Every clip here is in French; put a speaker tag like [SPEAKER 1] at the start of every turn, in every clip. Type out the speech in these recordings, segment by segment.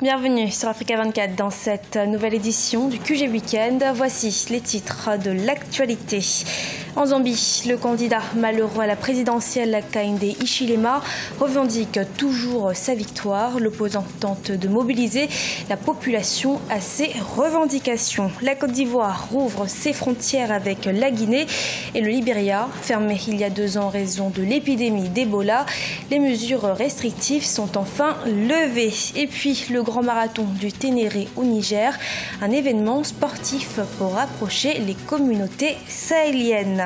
[SPEAKER 1] Bienvenue sur Africa 24 dans cette nouvelle édition du QG Weekend. Voici les titres de l'actualité. En Zambie, le candidat malheureux à la présidentielle Hakainde Hichilema revendique toujours sa victoire. L'opposant tente de mobiliser la population à ses revendications. La Côte d'Ivoire rouvre ses frontières avec la Guinée et le Libéria, fermé il y a 2 ans en raison de l'épidémie d'Ebola. Les mesures restrictives sont enfin levées. Et puis le grand marathon du Ténéré au Niger, un événement sportif pour rapprocher les communautés sahéliennes.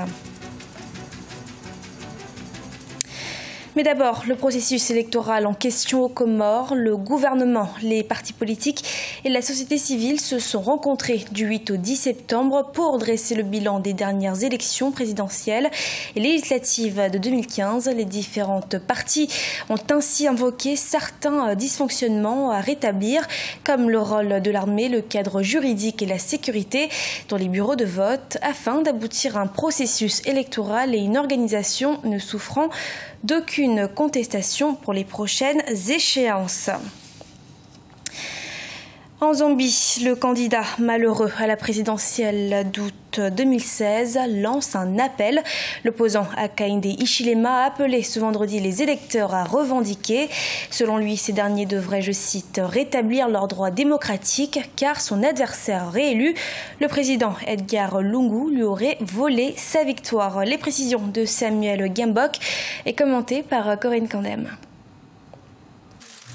[SPEAKER 1] Mais d'abord, le processus électoral en question aux Comores. Le gouvernement, les partis politiques et la société civile se sont rencontrés du 8 au 10 septembre pour dresser le bilan des dernières élections présidentielles et législatives de 2015. Les différentes parties ont ainsi invoqué certains dysfonctionnements à rétablir, comme le rôle de l'armée, le cadre juridique et la sécurité dans les bureaux de vote, afin d'aboutir à un processus électoral et une organisation ne souffrant d'aucune contestation pour les prochaines échéances. En Zambie, le candidat malheureux à la présidentielle d'août 2016 lance un appel. L'opposant Hakainde Hichilema a appelé ce vendredi les électeurs à revendiquer. Selon lui, ces derniers devraient, je cite, rétablir leurs droits démocratiques car son adversaire réélu, le président Edgar Lungu, lui aurait volé sa victoire. Les précisions de Samuel Gambok est commentée par Corinne Kandem.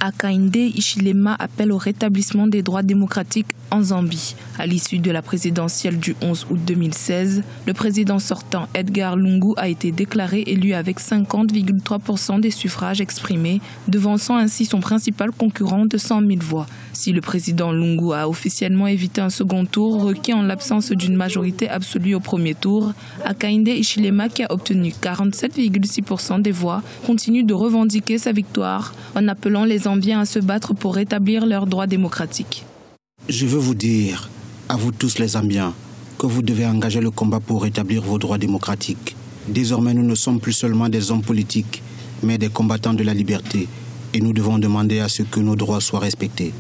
[SPEAKER 2] Hakainde Hichilema appelle au rétablissement des droits démocratiques en Zambie. À l'issue de la présidentielle du 11 août 2016, le président sortant Edgar Lungu a été déclaré élu avec 50,3% des suffrages exprimés, devançant ainsi son principal concurrent de 100 000 voix. Si le président Lungu a officiellement évité un second tour requis en l'absence d'une majorité absolue au premier tour, Hakainde Hichilema, qui a obtenu 47,6% des voix, continue de revendiquer sa victoire en appelant les Zambiens à se battre pour rétablir leurs droits démocratiques.
[SPEAKER 3] Je veux vous dire, à vous tous les Zambiens, que vous devez engager le combat pour rétablir vos droits démocratiques. Désormais, nous ne sommes plus seulement des hommes politiques, mais des combattants de la liberté. Et nous devons demander à ce que nos droits soient respectés.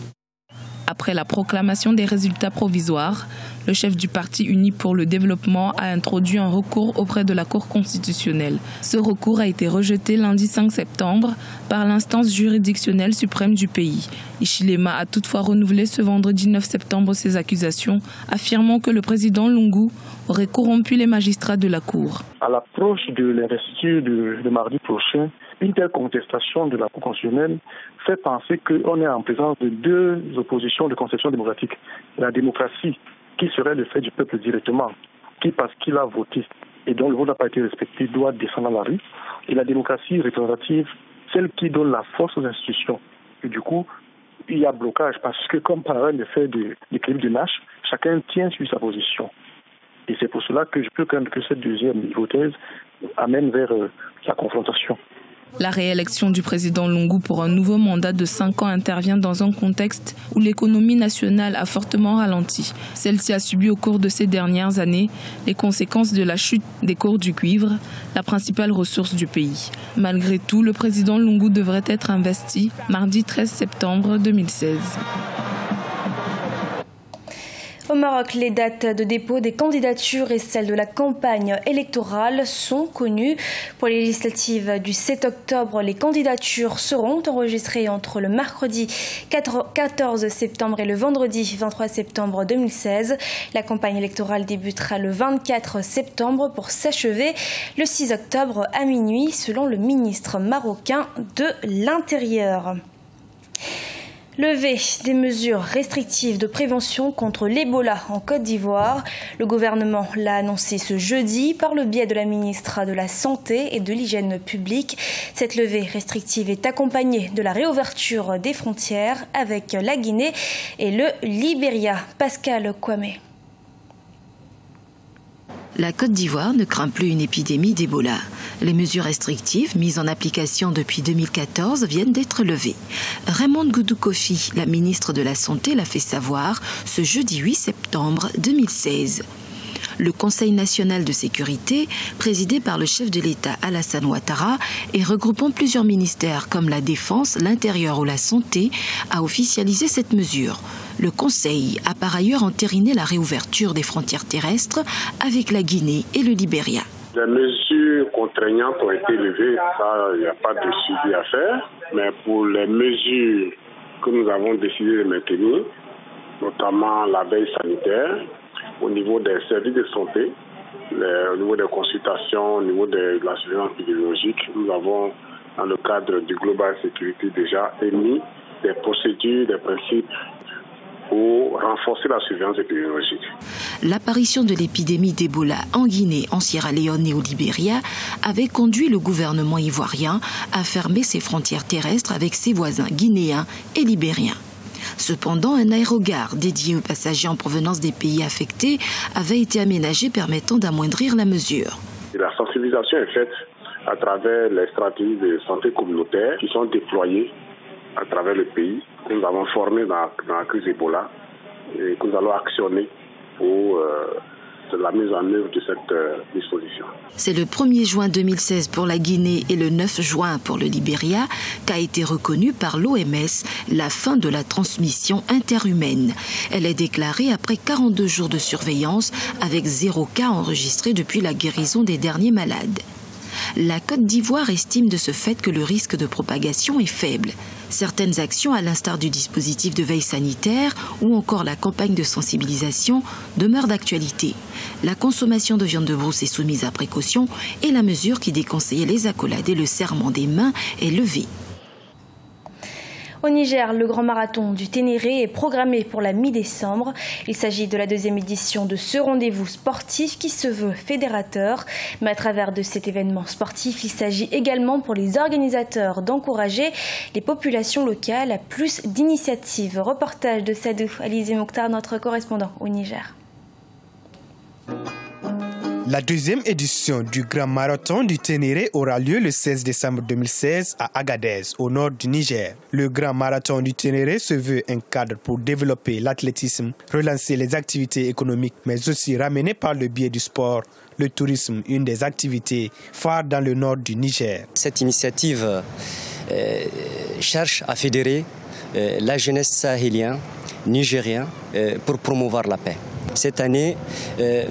[SPEAKER 2] Après la proclamation des résultats provisoires, le chef du Parti uni pour le développement a introduit un recours auprès de la Cour constitutionnelle. Ce recours a été rejeté lundi 5 septembre par l'instance juridictionnelle suprême du pays. Hichilema a toutefois renouvelé ce vendredi 9 septembre ses accusations, affirmant que le président Lungu aurait corrompu les magistrats de la Cour.
[SPEAKER 4] À l'approche de l'investiture de mardi prochain, une telle contestation de la Cour constitutionnelle fait penser qu'on est en présence de 2 oppositions de conception démocratique. La démocratie, qui serait le fait du peuple directement, qui, parce qu'il a voté et dont le vote n'a pas été respecté, doit descendre dans la rue. Et la démocratie représentative, celle qui donne la force aux institutions. Et du coup, il y a blocage parce que, comme par un effet d'équilibre de Nash, chacun tient sur sa position. Et c'est pour cela que je peux craindre que cette deuxième hypothèse amène vers la confrontation.
[SPEAKER 2] La réélection du président Lungu pour un nouveau mandat de 5 ans intervient dans un contexte où l'économie nationale a fortement ralenti. Celle-ci a subi au cours de ces dernières années les conséquences de la chute des cours du cuivre, la principale ressource du pays. Malgré tout, le président Lungu devrait être investi mardi 13 septembre 2016.
[SPEAKER 1] Au Maroc, les dates de dépôt des candidatures et celles de la campagne électorale sont connues. Pour les législatives du 7 octobre, les candidatures seront enregistrées entre le mercredi 14 septembre et le vendredi 23 septembre 2016. La campagne électorale débutera le 24 septembre pour s'achever le 6 octobre à minuit, selon le ministre marocain de l'Intérieur. Lever des mesures restrictives de prévention contre l'Ebola en Côte d'Ivoire. Le gouvernement l'a annoncé ce jeudi par le biais de la ministre de la Santé et de l'Hygiène publique. Cette levée restrictive est accompagnée de la réouverture des frontières avec la Guinée et le Libéria. Pascal Kwame.
[SPEAKER 5] La Côte d'Ivoire ne craint plus une épidémie d'Ebola. Les mesures restrictives mises en application depuis 2014 viennent d'être levées. Raymond Goudou Kofi, la ministre de la Santé, l'a fait savoir ce jeudi 8 septembre 2016. Le Conseil national de sécurité, présidé par le chef de l'État Alassane Ouattara et regroupant plusieurs ministères comme la Défense, l'Intérieur ou la Santé, a officialisé cette mesure. Le Conseil a par ailleurs entériné la réouverture des frontières terrestres avec la Guinée et le Libéria.
[SPEAKER 6] Les mesures contraignantes ont été levées, ça, il n'y a pas de suivi à faire. Mais pour les mesures que nous avons décidé de maintenir, notamment la veille sanitaire, au niveau des services de santé, au niveau des consultations, au niveau de la surveillance épidémiologique, nous avons, dans le cadre du Global Security, déjà émis des procédures, des principes pour renforcer la surveillance épidémiologique.
[SPEAKER 5] L'apparition de l'épidémie d'Ebola en Guinée, en Sierra Leone et au Libéria avait conduit le gouvernement ivoirien à fermer ses frontières terrestres avec ses voisins guinéens et libériens. Cependant, un aérogare dédié aux passagers en provenance des pays affectés avait été aménagé permettant d'amoindrir la mesure.
[SPEAKER 6] La sensibilisation est faite à travers les stratégies de santé communautaire qui sont déployées à travers le pays, que nous avons formé dans la crise Ebola et que nous allons actionner pour la mise en œuvre de cette disposition.
[SPEAKER 5] C'est le 1er juin 2016 pour la Guinée et le 9 juin pour le Libéria qu'a été reconnue par l'OMS la fin de la transmission interhumaine. Elle est déclarée après 42 jours de surveillance avec 0 cas enregistrés depuis la guérison des derniers malades. La Côte d'Ivoire estime de ce fait que le risque de propagation est faible. Certaines actions, à l'instar du dispositif de veille sanitaire ou encore la campagne de sensibilisation, demeurent d'actualité. La consommation de viande de brousse est soumise à précaution et la mesure qui déconseillait les accolades et le serrement des mains est levée.
[SPEAKER 1] Au Niger, le grand marathon du Ténéré est programmé pour la mi-décembre. Il s'agit de la 2e édition de ce rendez-vous sportif qui se veut fédérateur. Mais à travers de cet événement sportif, il s'agit également pour les organisateurs d'encourager les populations locales à plus d'initiatives. Reportage de Sadou Alizé Mokhtar, notre correspondant au Niger.
[SPEAKER 7] La 2e édition du Grand Marathon du Ténéré aura lieu le 16 décembre 2016 à Agadez, au nord du Niger. Le Grand Marathon du Ténéré se veut un cadre pour développer l'athlétisme, relancer les activités économiques, mais aussi ramener par le biais du sport le tourisme, une des activités phares dans le nord du Niger.
[SPEAKER 8] Cette initiative cherche à fédérer la jeunesse sahélienne, nigérienne, pour promouvoir la paix. Cette année,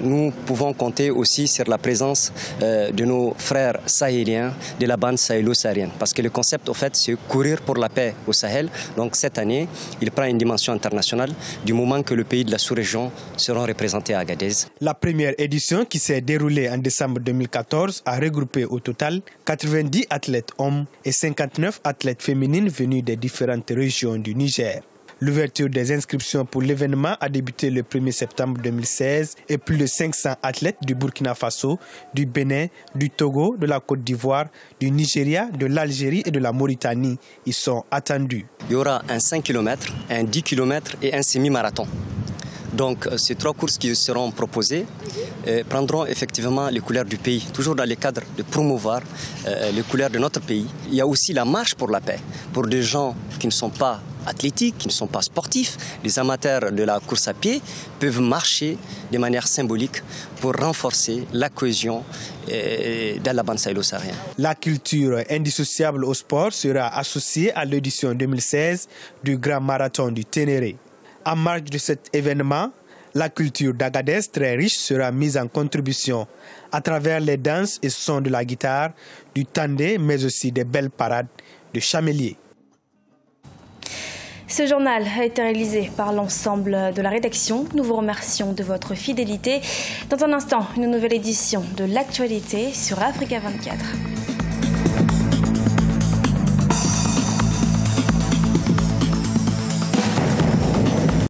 [SPEAKER 8] nous pouvons compter aussi sur la présence de nos frères sahéliens de la bande sahélo-saharienne. Parce que le concept, au fait, c'est courir pour la paix au Sahel. Donc cette année, il prend une dimension internationale du moment que le pays de la sous-région seront représentés à Agadez. La première édition, qui s'est déroulée en décembre 2014, a regroupé au total 90 athlètes hommes et 59 athlètes féminines venus des différentes régions du Niger. L'ouverture des inscriptions pour l'événement a débuté le 1er septembre 2016 et plus de 500 athlètes du Burkina Faso, du Bénin, du Togo, de la Côte d'Ivoire, du Nigeria, de l'Algérie et de la Mauritanie y sont attendus. Il y aura un 5 km, un 10 km et un semi-marathon. Donc ces 3 courses qui seront proposées prendront effectivement les couleurs du pays, toujours dans le cadre de promouvoir les couleurs de notre pays. Il y a aussi la marche pour la paix, pour des gens qui ne sont pas athlétiques, qui ne sont pas sportifs. Les amateurs de la course à pied peuvent marcher de manière symbolique pour renforcer la cohésion dans la bande sahélo-saharienne. La culture indissociable au sport sera associée à l'édition 2016 du Grand Marathon du Ténéré. En marge de cet événement, la culture d'Agadez très riche sera mise en contribution à travers les danses et sons de la guitare, du tandé, mais aussi des belles parades de chameliers.
[SPEAKER 1] Ce journal a été réalisé par l'ensemble de la rédaction. Nous vous remercions de votre fidélité. Dans un instant, une nouvelle édition de l'actualité sur Africa 24.